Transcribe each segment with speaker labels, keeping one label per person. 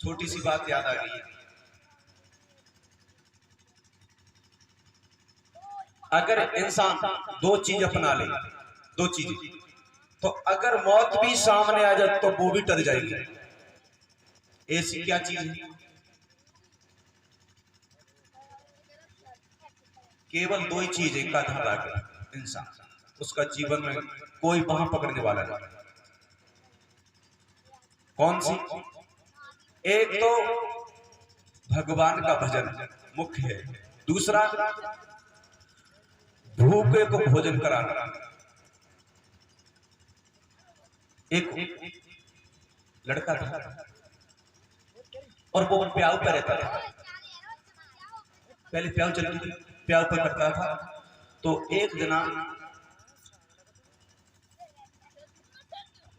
Speaker 1: छोटी सी बात याद आ गई। अगर इंसान दो चीज अपना ले, दो चीज, तो अगर मौत भी सामने आ जाए तो वो भी डर जाएगी। ऐसी क्या चीज है? केवल दो ही चीज है का ध्यान रखे इंसान, उसका जीवन में कोई बाह पकड़ने वाला नहीं। कौन सी? एक तो भगवान का भजन मुख्य है, दूसरा भूखे को भोजन कराना। एक लड़का था और वो प्याऊ पे रहता था। पहले प्याऊ चलती थी, प्याऊ पे करता था। तो एक दिन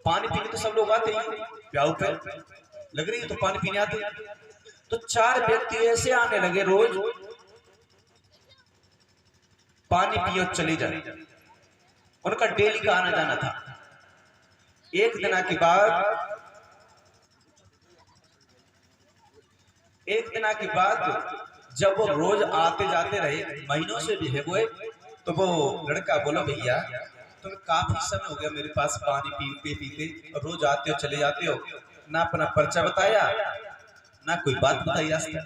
Speaker 1: पानी पीने तो सब लोग आते हैं, प्याऊ पे लग रही है तो पानी पीने आते। तो चार व्यक्ति ऐसे आने लगे रोज, पानी पियो चले जाए, उनका डेली का आना जाना था। एक दिन के बाद जब वो रोज आते जाते रहे, महीनों से भी है वो, तो वो लड़का बोला भैया तुम काफी समय हो गया मेरे पास पानी पीते पीते, और रोज आते हो चले जाते हो, ना अपना पर्चा बताया ना कोई बात बताई, आज तक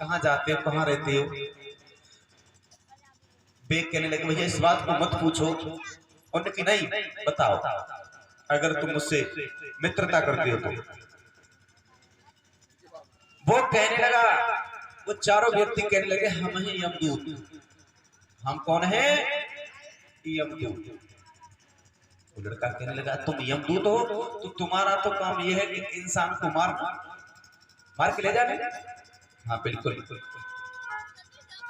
Speaker 1: कहाँ जाते हो कहाँ रहते हो। बेग कहने लगे भैया इस बात को मत पूछो। उन्होंने कि नहीं बताओ, अगर तुम मुझसे मित्रता करते हो तो। वो कहने लगा, वो चारों व्यक्ति कहने लगे हम हैं यमदूत। हम कौन है? यमदूत। वो लड़का कहने लगा तुम यमदूत हो तो तुम्हारा तो काम यह है कि इंसान को मार के ले जाने। हाँ बिल्कुल,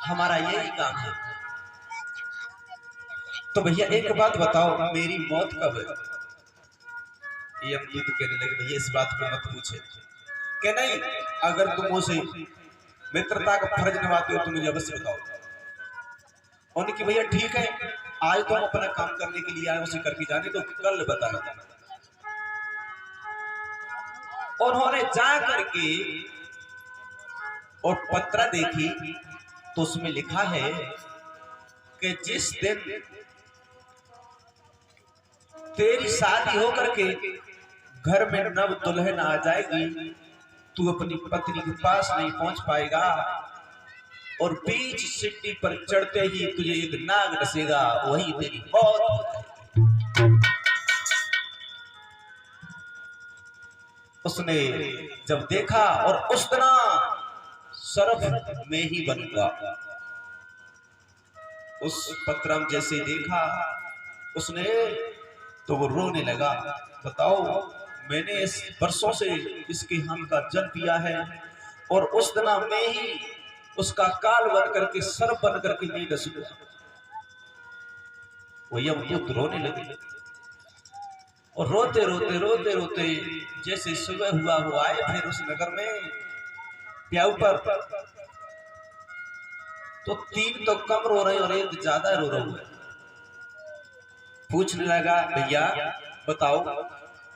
Speaker 1: हमारा यही काम है। तो भैया एक बात बताओ मेरी मौत कब है? यमदूत कहने लगे भैया इस बात को मत पूछे। कि नहीं, अगर तुम उसे मित्रता का फर्ज निभाते हो तो मुझे अवश्य बताओ। उन्होंने कि भैया ठीक है, आज तुम अपना काम करने के लिए आए, उसे करके जाने तो कल बताना। उन्होंने जा करके और पत्र देखी तो उसमें लिखा है कि जिस दिन तेरी शादी होकर के घर में नव दुल्हन आ जाएगी, तू अपनी पत्नी के पास नहीं पहुंच पाएगा और बीच सीढ़ी पर चढ़ते ही तुझे एक नाग डसेगा, वही तेरी मौत हो जाएगी। उसने जब देखा और उस तरह सरफ में ही बनूंगा, उस पत्रम जैसे देखा उसने तो वो रोने लगा। बताओ मैंने इस वर्षों से इसके हम का जल पिया है और उस दिन में ही उसका काल बन करके सर बन करके नहीं डसूंगा। वो यमदूत रोने लगे और रोते रोते रोते रोते जैसे सुबह हुआ वो आए फिर उस नगर में प्याऊ पर। तो तीन तो कम रो रहे और एक ज्यादा रो रहे हुए। पूछने लगा भैया बताओ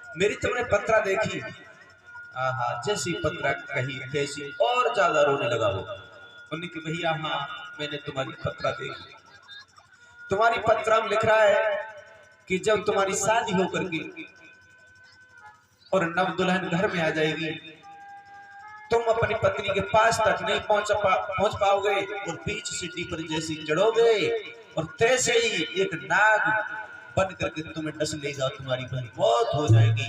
Speaker 1: मेरी तुमने पत्रा देखी? हाँ जैसी पत्रा कही तैसी और ज्यादा रोने लगा वो। उन्होंने कि भैया हाँ मैंने तुम्हारी पत्रा देखी। तुम्हारी पत्रा में लिख रहा है कि जब तुम्हारी शादी होकर के और नव दुल्हन घर में आ जाएगी, तुम अपनी पत्नी के पास तक नहीं पहुंच पाओगे और बीच सीढ़ी पर जैसे चढ़ोगे और तैसे ही एक नाग बन करके तुम्हें डस लेगा, तुम्हारी बहन मौत हो जाएगी।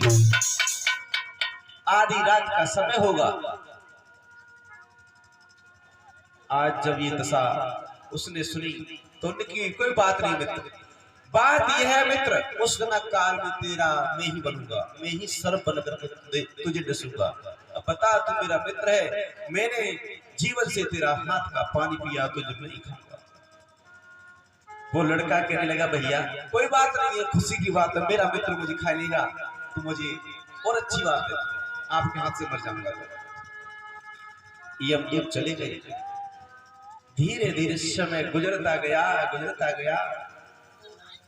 Speaker 1: आधी रात का समय होगा। आज जब ये दशा उसने सुनी तो उनकी कोई बात नहीं मित्र, बात यह है मित्र उस दिन काल में तेरा मैं ही बनूंगा, मैं ही सर बन करके तुझे डसूंगा। अब बता तू मेरा मित्र है, मैंने जीवन से तेरा हाथ का पानी पिया, तुझे नहीं खाऊंगा। वो लड़का कहने लगा भैया कोई बात नहीं है, खुशी की बात है, मेरा मित्र मुझे खा लेगा तो मुझे और अच्छी बात है, आपके हाथ से मर जाऊंगा। यमदूत चले गए। धीरे धीरे समय गुजरता गया,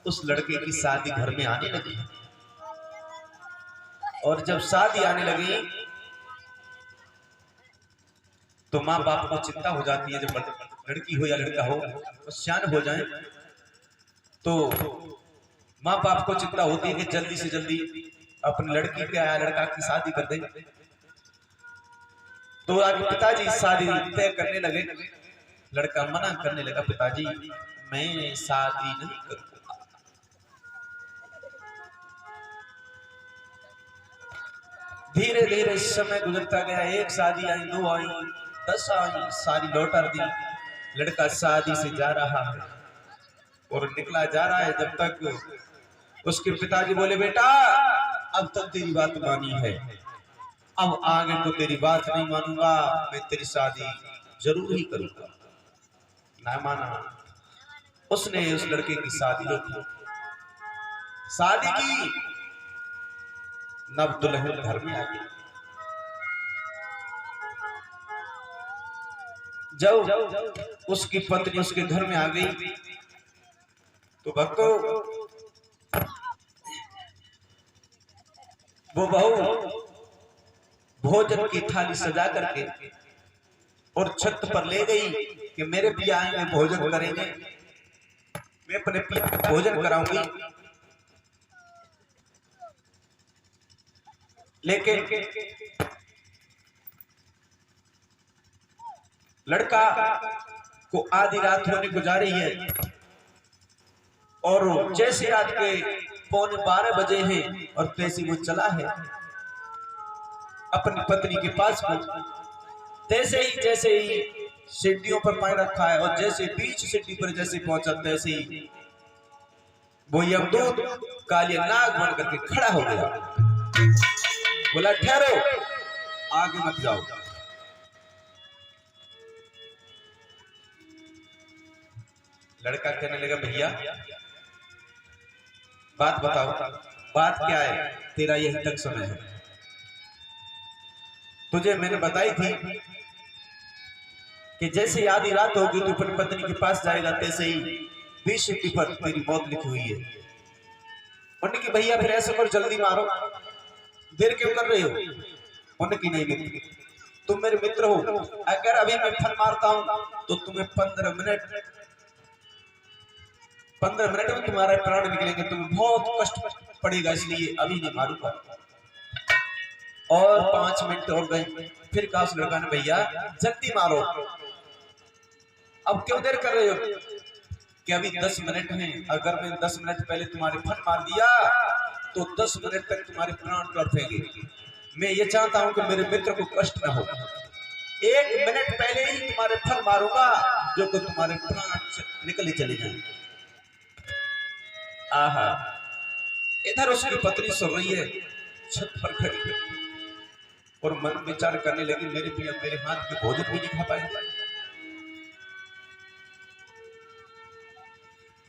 Speaker 1: उस लड़के की शादी घर में आने लगी। और जब शादी आने लगी तो माँ बाप को चिंता हो जाती है, जब लड़की हो या लड़का हो वो सियान हो जाए तो माँ बाप को चिंता होती है कि जल्दी से जल्दी अपनी लड़की के या लड़का की शादी कर दें। तो आगे पिताजी शादी तय करने लगे। लड़का मना करने लगा, पिताजी मैं शादी नहीं करूंगा। धीरे धीरे समय गुजरता गया, एक शादी आई, 2 आई, 10 आई, सारी लौटा दी। लड़का शादी से जा रहा है और निकला जा रहा है, जब तक उसके पिताजी बोले, बेटा अब तक तेरी बात मानी है, अब आगे तो तेरी बात नहीं मानूंगा, मैं तेरी शादी जरूर ही करूंगा। ना माना, उसने उस लड़के की शादी रोकी। शादी की, नव दुल्हन घर में आ गई। जब उसकी पत्नी उसके घर में आ गई तो भक्तों वो बहू भोजन की थाली सजा करके और छत पर ले गई कि मेरे पिया आएंगे, भोजन करेंगे, मैं अपने पिया को भोजन कराऊंगी। लेकिन लड़का को आधी रात होने को जा रही है और जैसे रात के 11:15 बजे हैं और तैसे वो चला है अपनी पत्नी के पास में। तैसे ही जैसे ही सीढ़ियों पर पाए रखा है और जैसे बीच सीढ़ी पर जैसे पहुंचा, तैसे ही वो यमदूत काली नाग बन करके खड़ा हो गया। बोला, ठहरो, आगे मत जाओ। लड़का कहने लगा, भैया बात बताओ, बात क्या है, तेरा यही तक समय है। तुझे मैंने बताई थी कि जैसे आधी रात होगी तो अपनी पत्नी के पास जाएगा, तैसे ही 20 सीढ़ी पर तेरी मौत लिखी हुई है। उन्होंने की भैया फिर ऐसे करो, जल्दी मारो, देर क्यों कर रहे हो? उन्होंने की नहीं मित्र, तुम मेरे मित्र हो, अगर अभी मैं फन मारता हूं तो तुम्हें 15 मिनट में तुम्हारे प्राण निकलेंगे, तुम्हें बहुत कष्ट पड़ेगा, इसलिए अभी नहीं मारूंगा। और 5 मिनट और गए, फिर कहा उस लड़का ने, भैया जल्दी मारो, अब क्यों देर कर रहे हो? कि अभी 10 मिनट हैं, अगर मैं 10 मिनट पहले तुम्हारे फन मार दिया तो 10 मिनट तक तुम्हारे प्राण तड़पेंगे। मैं ये चाहता हूं कि मेरे मित्र को कष्ट न हो। 1 मिनट पहले ही तुम्हारे फन मारूंगा जो कि तुम्हारे प्राण निकल ही चले जाएंगे। आहा, इधर उसकी पत्नी सुन रही है, छत पर खड़ी और मन विचार करने लगी, मेरे पिया मेरे हाथ में भोजन भी नहीं खा पाएगा।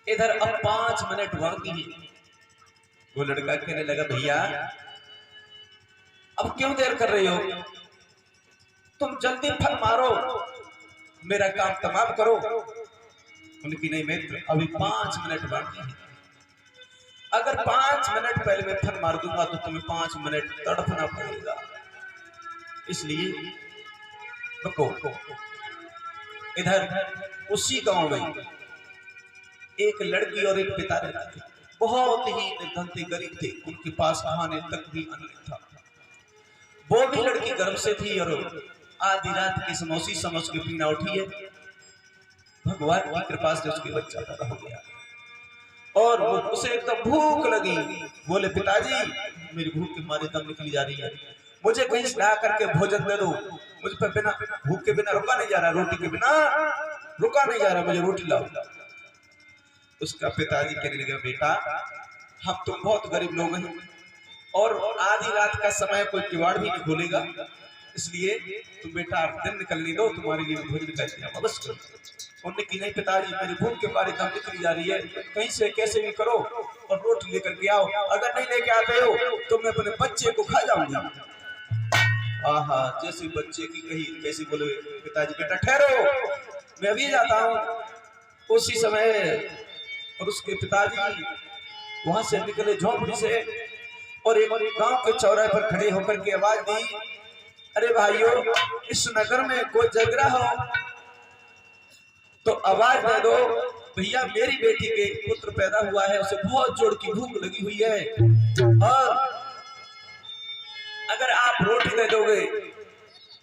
Speaker 1: इधर अब 5 मिनट बाकी है। वो लड़का कहने लगा, भैया अब क्यों देर कर रहे हो? तुम जल्दी फल मारो, मेरा काम तमाम करो। उनकी नहीं मित्र, अभी 5 मिनट बाकी है। अगर 5 मिनट पहले मैं फन मार दूंगा तो तुम्हें 5 मिनट तड़पना पड़ेगा, इसलिए रुको। इधर उसी गांव में एक लड़की और एक पिता रहते थे, बहुत ही निर्धन थे, गरीब थे, उनके पास खाने तक भी अन्न नहीं था। वो भी लड़की गर्भ से थी और आधी रात की समोसी समझ के पीना उठी है। भगवान की कृपा से उसके बच्चा पैदा हो गया और उसे एकदम भूख लगी। बोले, पिताजी मेरी भूख के मारे दम निकली जा रही है, मुझे कहीं से ला करके भोजन दे दो, मुझ पर बिना भूख के बिना रुका नहीं जा रहा, रोटी के बिना रुका नहीं जा रहा, मुझे रोटी लाओ। उसका पिताजी कहने लगा, बेटा हम तुम बहुत गरीब लोग हैं और आधी रात का समय कोई किवाड़ भी नहीं खोलेगा, इसलिए तुम बेटा दिन निकलने दो, तुम्हारे लिए भोजन का इंतजाम अवश्य करो। उन्होंने की नहीं पिताजी, मेरी भूख के बारे दम निकली जा रही है, कहीं से कैसे भी करो और रोटी लेकर के आओ, अगर नहीं लेके आते हो तो मैं अपने बच्चे को खा जाऊंगा। आहा, जैसे बच्चे की कही कैसे बोले, पिताजी बेटा ठहरो, मैं अभी जाता हूँ। उसी समय और उसके पिताजी वहां से निकले झोंपड़ी से और एक गांव के चौराहे पर खड़े होकर के आवाज दी, अरे भाइयों, इस नगर में कोई झगड़ा हो तो आवाज दे दो, भैया मेरी बेटी के पुत्र पैदा हुआ है, उसे बहुत जोर की भूख लगी हुई है, और अगर आप रोटी दे दोगे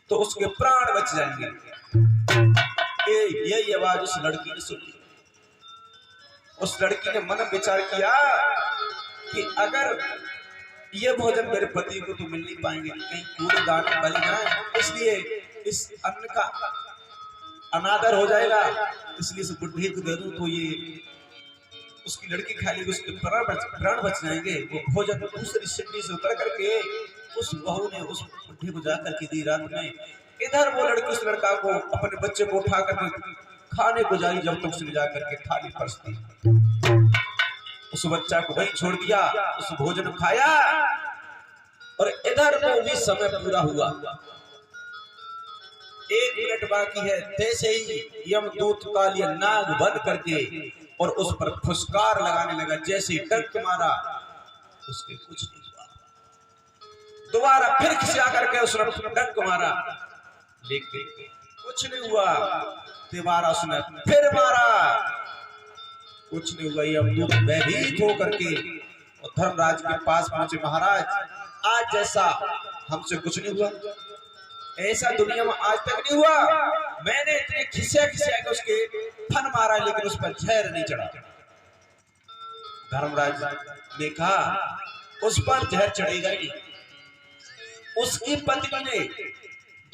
Speaker 1: तो उसके प्राण बच जाएंगे। यही आवाज उस लड़की ने सुनी। उस लड़की ने मन विचार किया कि अगर ये भोजन मेरे पति को तो मिल नहीं पाएंगे, कहीं कूड़ेदान में बलि ना, इसलिए इस अन्न का अनादर हो जाएगा, इसलिए इस बुढ़े को दे दूं तो ये उसकी लड़की खा लेगी, उसके प्राण बच जाएंगे। वो भोजन दूसरी सीढ़ी से उतर करके उस बहू ने उस बुढ़े को जाकर के दी रात में। इधर वो लड़की उस लड़का को, अपने बच्चे को उठा करके खाने को जाई, जब तक उसने जाकर के थाली परसती, उस बच्चा को वहीं छोड़ दिया, उस भोजन खाया, और इधर को भी समय पूरा हुआ। 1 मिनट बाकी है, जैसे ही यमदूत कालिया नाग बंद करके और उस पर फुसकार लगाने लगा, जैसे ही डंक मारा उसके कुछ नहीं हुआ। दोबारा फिर किसी आकर के उसने डंक मारा, लेकिन कुछ नहीं हुआ। दोबारा उसने फिर मारा, कुछ नहीं हुआ। यमदूत भयभीत होकर के और धर्मराज के पास पहुंचे, महाराज आज जैसा हमसे कुछ नहीं हुआ, ऐसा दुनिया में आज तक नहीं हुआ। मैंने इतने खिसिया के उसके फन मारा, लेकिन उस पर जहर नहीं चढ़ा। धर्मराज ने कहा उस पर जहर चढ़ेगा ही नहीं। उसकी पत्नी ने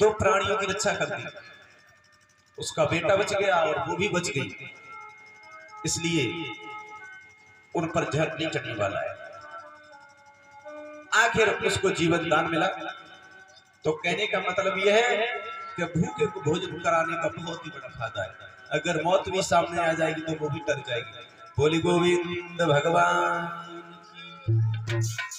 Speaker 1: 2 प्राणियों की रक्षा कर दी, उसका बेटा बच गया और वो भी बच गई, इसलिए उन पर जहर नहीं चढ़ने वाला है। आखिर उसको जीवन दान मिला। तो कहने का मतलब यह है कि भूखे को भोजन कराने का बहुत ही बड़ा फायदा है। अगर मौत भी सामने आ जाएगी तो वो भी डर जाएगी। बोली गोविंद भगवान की।